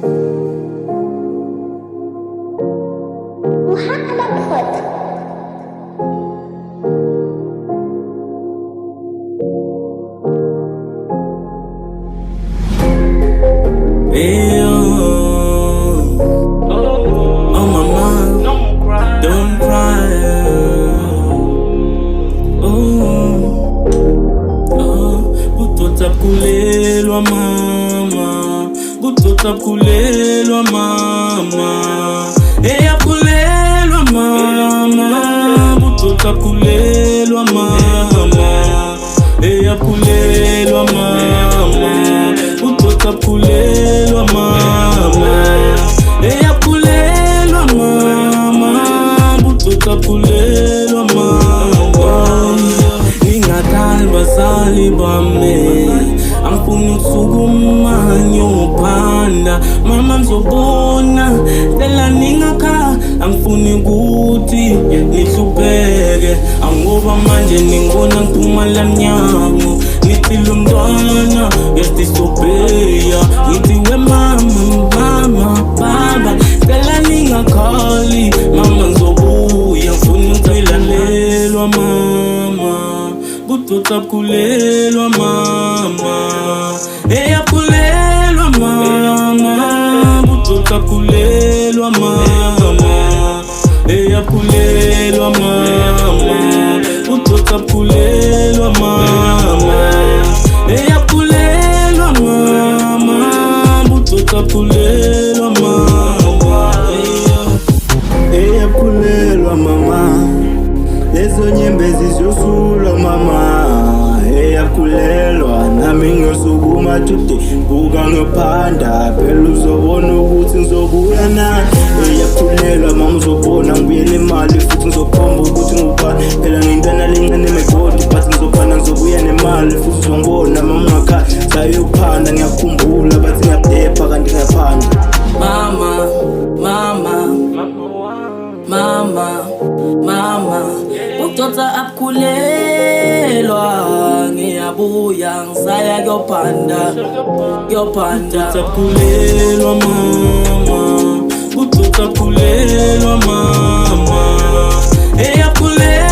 Oh mama, don't cry. Butotap kulelwa mama, butotap kulelwa mama, eyap kulelwa mama, butotap kulelwa mama, eyap kulelwa mama, butotap kulelwa mama, eyap kulelwa mama, butotap kulelwa mama. Ningatal basali bame, angifuna ukusukuma ngiyopanda, mama mzobona tela ningakha, angifuni ukuthi nihlupheke, angoba manje ningona ngiphuma la mnyango, nithi lo mntwana yesisobheya, ngithi we mama baba tela ningakhali, mama ngizobuya ngifuna ukuyilalelwa mama, butotap kulelwa mama, eyap kulelwa mama, butotap kulelwa mama, eyap kulelwa mama, butotap kulelwa mama, eyap kulelwa mama, butotap kulelwa mama, eyap kulelwa mama, lezo nyembe zizosulwa mama, eyakulelwa nami ngiyosukuma today, buka ngiphanda phela uzobona ukuthi ngizobuya naye, eyakulelwa mama uzobona ngibuyele imali futhi ngizokhomba ukuthi ngubani, phela ngiyintwana lencane emegodi but ngizobana ngizobuya nemali futhi uzongibona mama ungakhala sayophanda, ngiyakhumbula bathi ngiyadepha kanti ngiyaphanda. Mama, utotsa apkulelwa, ngiyabuya ngisaya kuyopanda. Utotsa apkulelwa mama, utotsa apkulelwa mama, eyap kulelwa